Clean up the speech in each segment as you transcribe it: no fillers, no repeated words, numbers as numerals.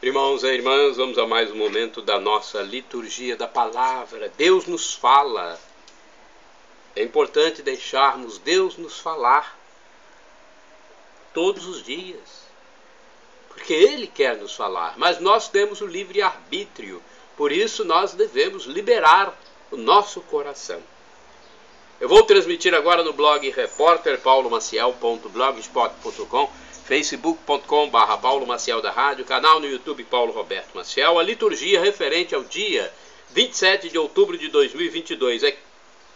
Irmãos e irmãs, vamos a mais um momento da nossa liturgia da palavra. Deus nos fala. É importante deixarmos Deus nos falar todos os dias, porque Ele quer nos falar, mas nós temos o livre-arbítrio, por isso nós devemos liberar o nosso coração. Eu vou transmitir agora no blog repórterpaulomaciel.blogspot.com, facebook.com/Paulo Maciel da Rádio, canal no YouTube Paulo Roberto Maciel, a liturgia referente ao dia 27 de outubro de 2022. É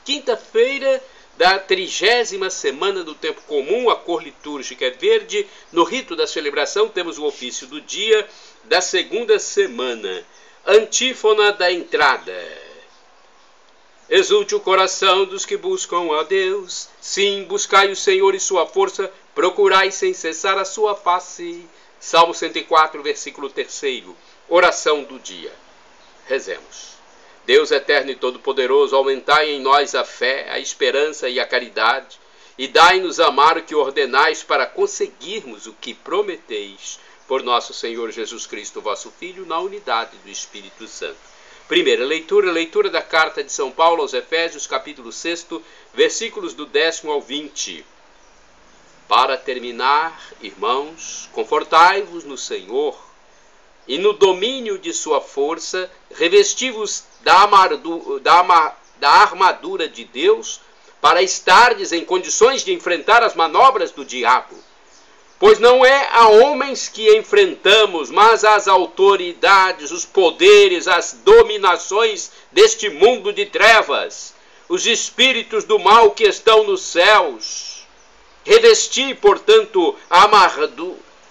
quinta-feira da 30ª semana do tempo comum, a cor litúrgica é verde. No rito da celebração temos o ofício do dia da segunda semana. Antífona da entrada. Exulte o coração dos que buscam a Deus. Sim, buscai o Senhor e sua força, procurai sem cessar a sua face. Salmo 104, versículo 3. Oração do dia. Rezemos. Deus eterno e todo-poderoso, aumentai em nós a fé, a esperança e a caridade, e dai-nos amar o que ordenais para conseguirmos o que prometeis, por nosso Senhor Jesus Cristo, vosso Filho, na unidade do Espírito Santo. Primeira leitura, leitura da carta de São Paulo aos Efésios, capítulo 6, versículos do 10 ao 20. Para terminar, irmãos, confortai-vos no Senhor, e no domínio de sua força, revesti-vos da armadura de Deus, para estardes em condições de enfrentar as manobras do diabo. Pois não é a homens que enfrentamos, mas as autoridades, os poderes, as dominações deste mundo de trevas, os espíritos do mal que estão nos céus. Revesti, portanto, a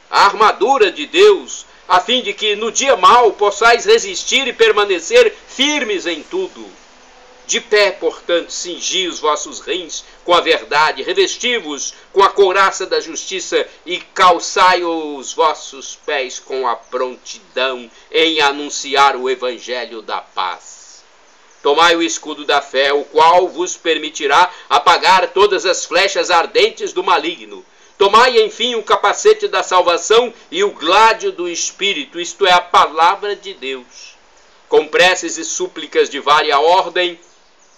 armadura de Deus, a fim de que no dia mau possais resistir e permanecer firmes em tudo. De pé, portanto, cingi os vossos rins com a verdade, revesti-vos com a couraça da justiça e calçai os vossos pés com a prontidão em anunciar o evangelho da paz. Tomai o escudo da fé, o qual vos permitirá apagar todas as flechas ardentes do maligno. Tomai, enfim, o capacete da salvação e o gládio do Espírito, isto é, a palavra de Deus. Com preces e súplicas de vária ordem,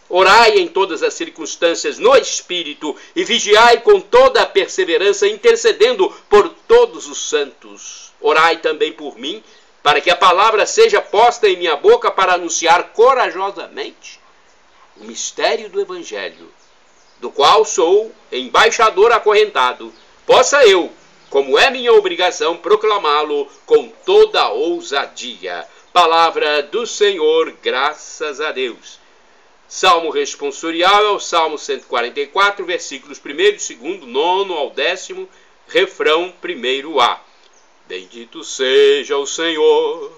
orai em todas as circunstâncias no Espírito e vigiai com toda a perseverança, intercedendo por todos os santos. Orai também por mim, para que a palavra seja posta em minha boca para anunciar corajosamente o mistério do Evangelho, do qual sou embaixador acorrentado. Possa eu, como é minha obrigação, proclamá-lo com toda ousadia. Palavra do Senhor, graças a Deus. Salmo responsorial é o Salmo 144, versículos 1º, 2º, 9 ao 10º, refrão 1º-A. Bendito seja o Senhor,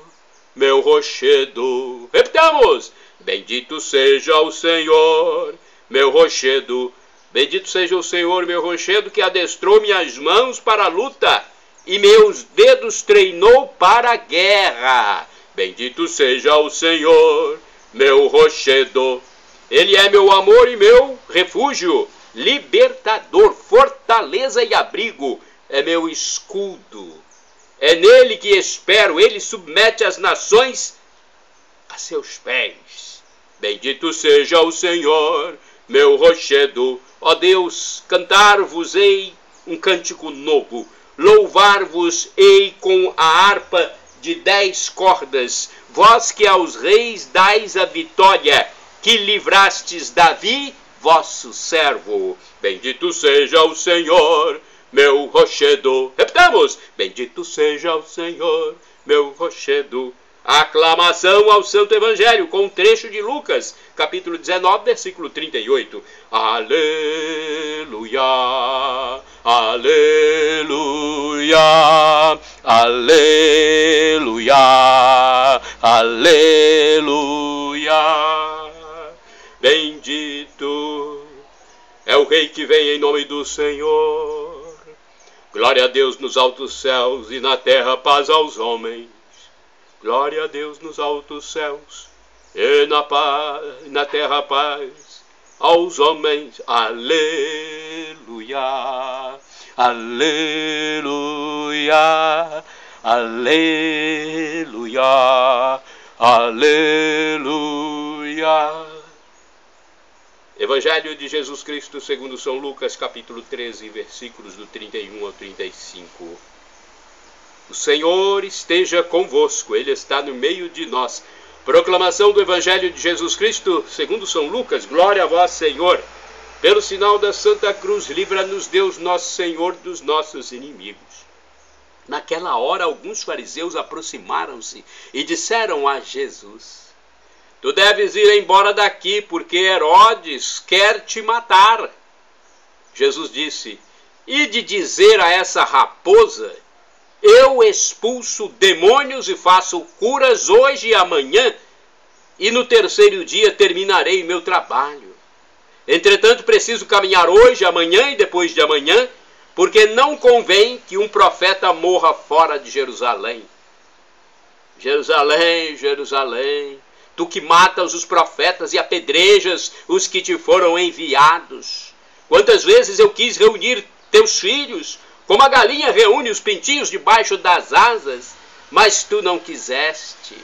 meu rochedo. Repitamos! Bendito seja o Senhor, meu rochedo. Bendito seja o Senhor, meu rochedo, que adestrou minhas mãos para a luta e meus dedos treinou para a guerra. Bendito seja o Senhor, meu rochedo. Ele é meu amor e meu refúgio, libertador, fortaleza e abrigo. É meu escudo. É nele que espero. Ele submete as nações a seus pés. Bendito seja o Senhor, meu rochedo. Ó Deus, cantar-vos-ei um cântico novo. Louvar-vos-ei com a harpa de 10 cordas. Vós que aos reis dais a vitória, que livrastes Davi, vosso servo. Bendito seja o Senhor, meu rochedo. Repitamos. Bendito seja o Senhor, meu rochedo. Aclamação ao Santo Evangelho, com um trecho de Lucas, capítulo 19, versículo 38. Aleluia, aleluia, aleluia, aleluia. Bendito é o Rei que vem em nome do Senhor. Glória a Deus nos altos céus e na terra paz aos homens. Glória a Deus nos altos céus e na terra paz aos homens. Aleluia, aleluia, Aleluia, aleluia. Evangelho de Jesus Cristo segundo São Lucas, capítulo 13, versículos do 31 ao 35. O Senhor esteja convosco, Ele está no meio de nós. Proclamação do Evangelho de Jesus Cristo segundo São Lucas. Glória a vós, Senhor. Pelo sinal da Santa Cruz, livra-nos Deus nosso Senhor dos nossos inimigos. Naquela hora, alguns fariseus aproximaram-se e disseram a Jesus: Tu deves ir embora daqui, porque Herodes quer te matar. Jesus disse: Ide dizer a essa raposa: Eu expulso demônios e faço curas hoje e amanhã, e no terceiro dia terminarei meu trabalho. Entretanto, preciso caminhar hoje, amanhã e depois de amanhã, porque não convém que um profeta morra fora de Jerusalém. Jerusalém, Jerusalém, tu que matas os profetas e apedrejas os que te foram enviados. Quantas vezes eu quis reunir teus filhos, como a galinha reúne os pintinhos debaixo das asas, mas tu não quiseste.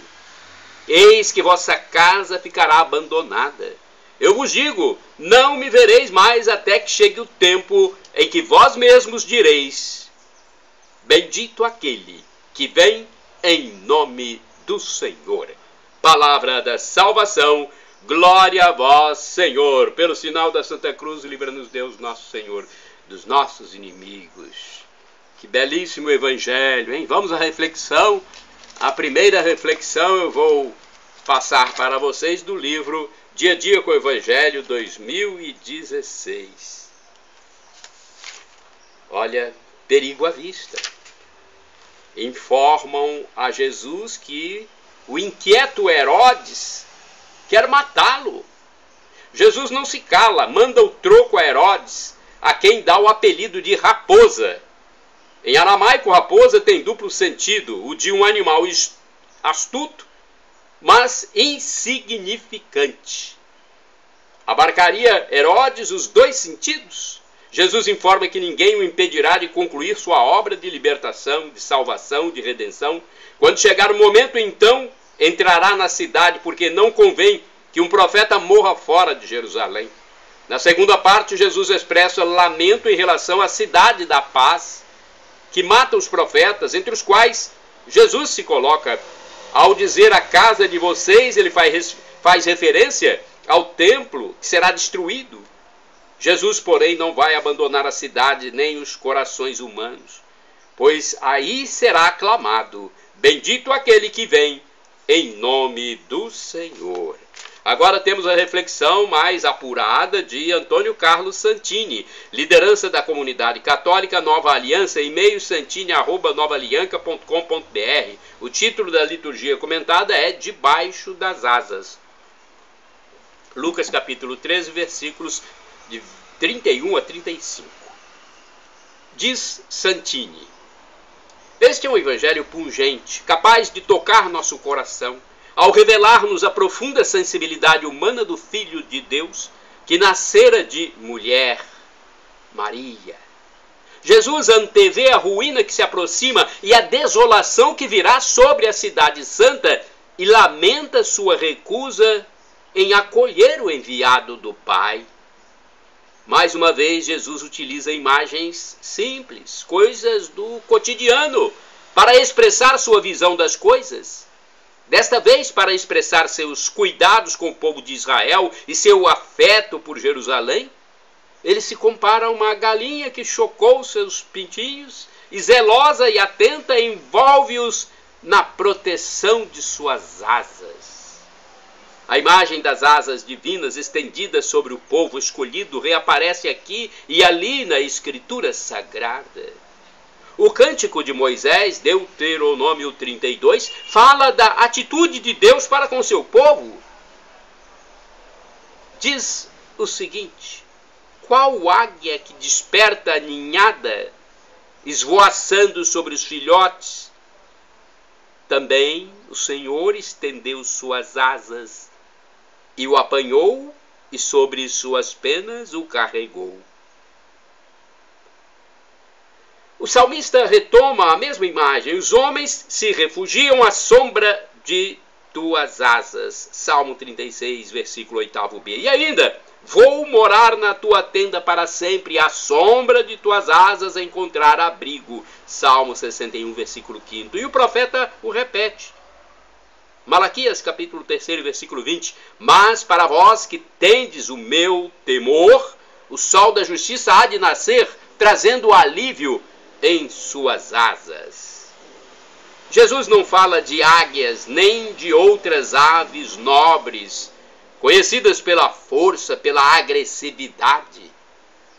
Eis que vossa casa ficará abandonada. Eu vos digo, não me vereis mais até que chegue o tempo em que vós mesmos direis: Bendito aquele que vem em nome do Senhor. Palavra da salvação, glória a vós, Senhor. Pelo sinal da Santa Cruz, livra-nos Deus nosso Senhor dos nossos inimigos. Que belíssimo evangelho, hein? Vamos à reflexão. A primeira reflexão eu vou passar para vocês do livro Dia a Dia com o Evangelho 2016. Olha, perigo à vista. Informam a Jesus que o inquieto Herodes quer matá-lo. Jesus não se cala, manda o troco a Herodes, a quem dá o apelido de raposa. Em aramaico, raposa tem duplo sentido, o de um animal astuto, mas insignificante. Abarcaria Herodes os dois sentidos? Jesus informa que ninguém o impedirá de concluir sua obra de libertação, de salvação, de redenção. Quando chegar o momento, então, entrará na cidade, porque não convém que um profeta morra fora de Jerusalém. Na segunda parte, Jesus expressa lamento em relação à cidade da paz, que mata os profetas, entre os quais Jesus se coloca. Ao dizer a casa de vocês, ele faz referência ao templo que será destruído. Jesus, porém, não vai abandonar a cidade nem os corações humanos, pois aí será aclamado: Bendito aquele que vem em nome do Senhor. Agora temos a reflexão mais apurada de Antônio Carlos Santini, liderança da comunidade católica Nova Aliança, e-mail santini@novaalianca.com.br. O título da liturgia comentada é Debaixo das Asas. Lucas capítulo 13, versículos de 31 a 35. Diz Santini: Este é um evangelho pungente, capaz de tocar nosso coração, ao revelar-nos a profunda sensibilidade humana do Filho de Deus, que nascera de mulher, Maria. Jesus antevê a ruína que se aproxima e a desolação que virá sobre a cidade santa e lamenta sua recusa em acolher o enviado do Pai. Mais uma vez, Jesus utiliza imagens simples, coisas do cotidiano, para expressar sua visão das coisas. Desta vez, para expressar seus cuidados com o povo de Israel e seu afeto por Jerusalém, ele se compara a uma galinha que chocou seus pintinhos e, zelosa e atenta, envolve-os na proteção de suas asas. A imagem das asas divinas estendidas sobre o povo escolhido reaparece aqui e ali na Escritura Sagrada. O Cântico de Moisés, Deuteronômio 32, fala da atitude de Deus para com seu povo. Diz o seguinte: qual águia que desperta a ninhada, esvoaçando sobre os filhotes? Também o Senhor estendeu suas asas e o apanhou, e sobre suas penas o carregou. O salmista retoma a mesma imagem. Os homens se refugiam à sombra de tuas asas. Salmo 36, versículo 8b. E ainda, vou morar na tua tenda para sempre, à sombra de tuas asas encontrar abrigo. Salmo 61, versículo 5. E o profeta o repete. Malaquias, capítulo 3, versículo 20. Mas para vós que tendes o meu temor, o sol da justiça há de nascer, trazendo alívio em suas asas. Jesus não fala de águias, nem de outras aves nobres, conhecidas pela força, pela agressividade.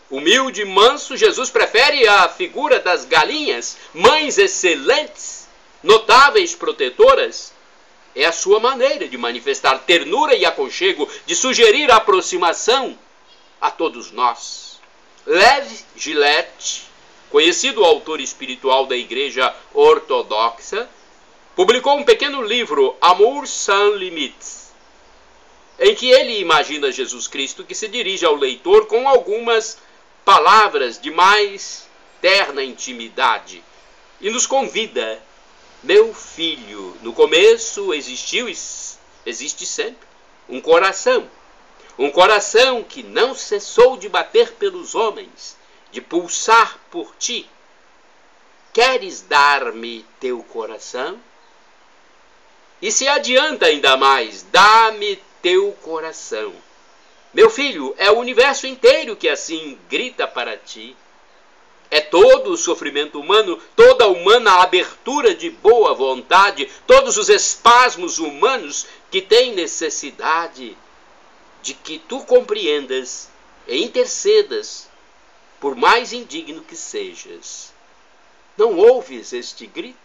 Humilde e manso, Jesus prefere a figura das galinhas, mães excelentes, notáveis protetoras. É a sua maneira de manifestar ternura e aconchego, de sugerir aproximação a todos nós. Lev Gillette, conhecido autor espiritual da Igreja Ortodoxa, publicou um pequeno livro, Amour sans limites, em que ele imagina Jesus Cristo que se dirige ao leitor com algumas palavras de mais terna intimidade e nos convida: meu filho, no começo existiu e existe sempre um coração que não cessou de bater pelos homens, de pulsar por ti. Queres dar-me teu coração? E se adianta ainda mais: dá-me teu coração. Meu filho, é o universo inteiro que assim grita para ti. É todo o sofrimento humano, toda a humana abertura de boa vontade, todos os espasmos humanos que têm necessidade de que tu compreendas e intercedas, por mais indigno que sejas. Não ouves este grito?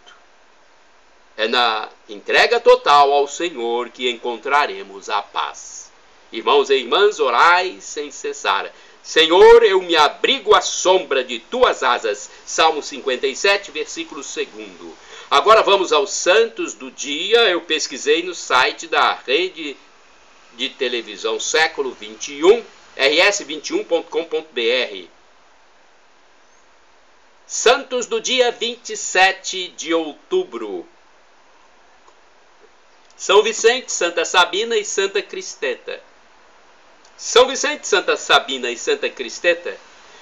É na entrega total ao Senhor que encontraremos a paz. Irmãos e irmãs, orai sem cessar. Senhor, eu me abrigo à sombra de tuas asas. Salmo 57, versículo 2. Agora vamos aos santos do dia. Eu pesquisei no site da Rede de Televisão Século 21, rs21.com.br. Santos do dia 27 de outubro. São Vicente, Santa Sabina e Santa Cristeta. São Vicente, Santa Sabina e Santa Cristeta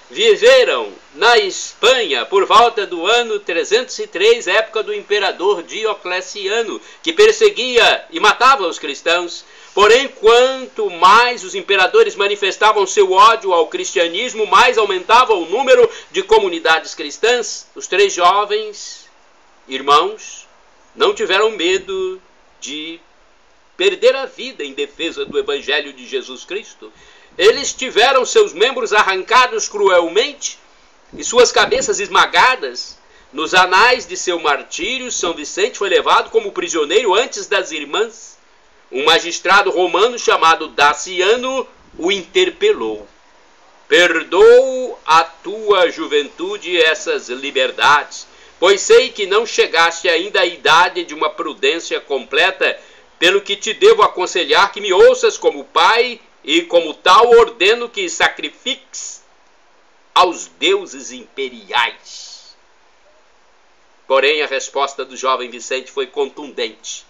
viveram na Espanha por volta do ano 303, época do imperador Diocleciano, que perseguia e matava os cristãos. Porém, quanto mais os imperadores manifestavam seu ódio ao cristianismo, mais aumentava o número de comunidades cristãs. Os 3 jovens irmãos não tiveram medo de perder a vida em defesa do Evangelho de Jesus Cristo. Eles tiveram seus membros arrancados cruelmente e suas cabeças esmagadas. Nos anais de seu martírio, São Vicente foi levado como prisioneiro antes das irmãs. Um magistrado romano chamado Daciano o interpelou: perdoo à tua juventude essas liberdades, pois sei que não chegaste ainda à idade de uma prudência completa, pelo que te devo aconselhar que me ouças como pai, e como tal ordeno que sacrifiques aos deuses imperiais. Porém, a resposta do jovem Vicente foi contundente.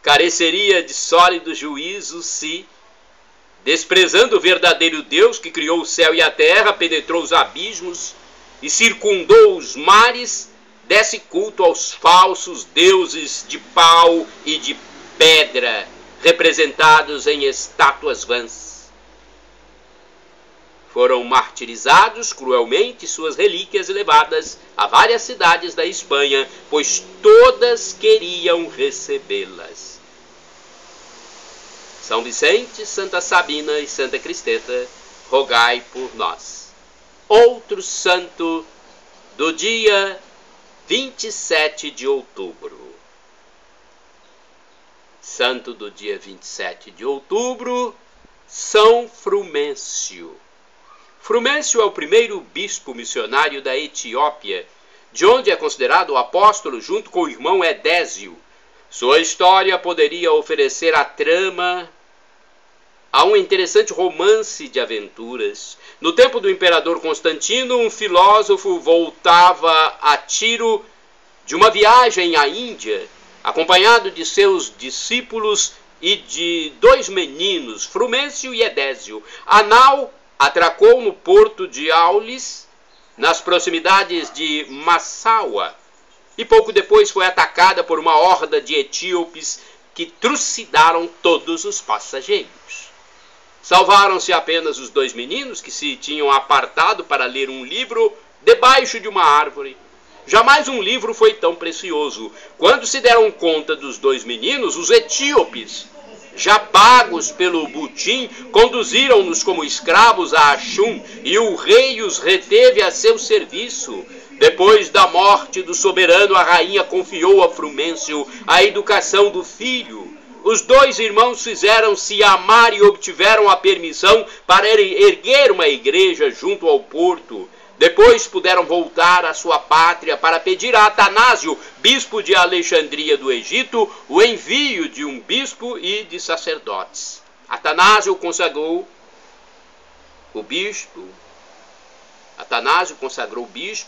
Careceria de sólido juízo se, desprezando o verdadeiro Deus que criou o céu e a terra, penetrou os abismos e circundou os mares, desse culto aos falsos deuses de pau e de pedra, representados em estátuas vãs. Foram martirizados cruelmente, suas relíquias levadas a várias cidades da Espanha, pois todas queriam recebê-las. São Vicente, Santa Sabina e Santa Cristeta, rogai por nós. Outro santo do dia 27 de outubro. Santo do dia 27 de outubro, São Frumêncio. Frumêncio é o primeiro bispo missionário da Etiópia, de onde é considerado o apóstolo junto com o irmão Edésio. Sua história poderia oferecer a trama há um interessante romance de aventuras. No tempo do imperador Constantino, um filósofo voltava a Tiro de uma viagem à Índia, acompanhado de seus discípulos e de 2 meninos, Frumêncio e Edésio. A nau atracou no porto de Aulis, nas proximidades de Massaua, e pouco depois foi atacada por uma horda de etíopes que trucidaram todos os passageiros. Salvaram-se apenas os 2 meninos, que se tinham apartado para ler um livro debaixo de uma árvore. Jamais um livro foi tão precioso. Quando se deram conta dos 2 meninos, os etíopes, já pagos pelo butim, conduziram-nos como escravos a Axum, e o rei os reteve a seu serviço. Depois da morte do soberano, a rainha confiou a Frumêncio a educação do filho. Os 2 irmãos fizeram-se amar e obtiveram a permissão para erguer uma igreja junto ao porto. Depois puderam voltar à sua pátria para pedir a Atanásio, bispo de Alexandria do Egito, o envio de um bispo e de sacerdotes. Atanásio consagrou o bispo,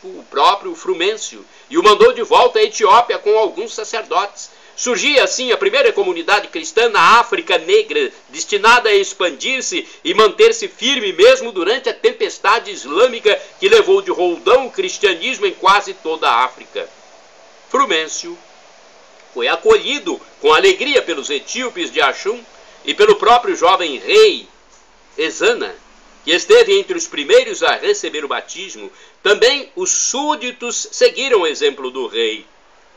o próprio Frumêncio, e o mandou de volta à Etiópia com alguns sacerdotes. Surgia assim a primeira comunidade cristã na África Negra, destinada a expandir-se e manter-se firme mesmo durante a tempestade islâmica que levou de roldão o cristianismo em quase toda a África. Frumêncio foi acolhido com alegria pelos etíopes de Axum e pelo próprio jovem rei Ezana, que esteve entre os primeiros a receber o batismo. Também os súditos seguiram o exemplo do rei.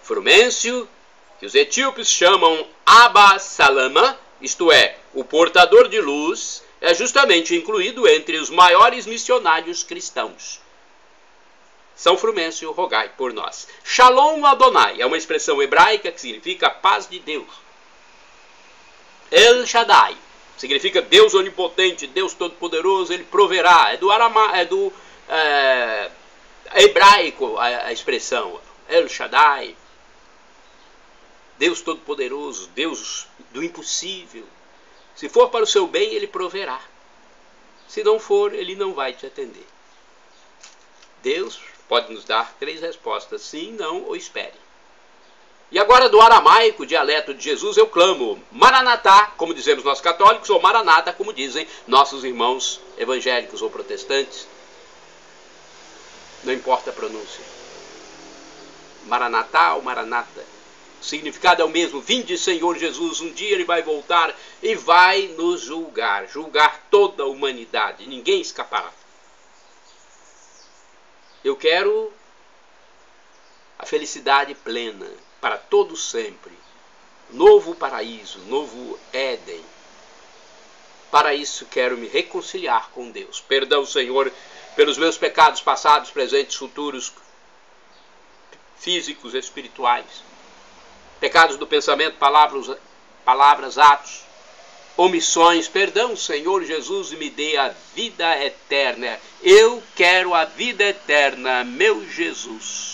Frumêncio, que os etíopes chamam Abba Salama, isto é, o portador de luz, é justamente incluído entre os maiores missionários cristãos. São Frumêncio, rogai por nós. Shalom Adonai é uma expressão hebraica que significa paz de Deus. El Shaddai significa Deus onipotente, Deus todo-poderoso, ele proverá. É do hebraico a expressão. El Shaddai, Deus todo-poderoso, Deus do impossível. Se for para o seu bem, ele proverá. Se não for, ele não vai te atender. Deus pode nos dar 3 respostas: sim, não ou espere. E agora, do aramaico, dialeto de Jesus, eu clamo Maranatá, como dizemos nós católicos, ou Maranata, como dizem nossos irmãos evangélicos ou protestantes. Não importa a pronúncia. Maranatá ou Maranata. O significado é o mesmo: vinde, Senhor Jesus, um dia ele vai voltar e vai nos julgar toda a humanidade, ninguém escapará. Eu quero a felicidade plena para todos sempre, novo paraíso, novo Éden. Para isso quero me reconciliar com Deus. Perdão, Senhor, pelos meus pecados passados, presentes, futuros, físicos, espirituais. Pecados do pensamento, palavras, atos, omissões. Perdão, Senhor Jesus, e me dê a vida eterna. Eu quero a vida eterna, meu Jesus.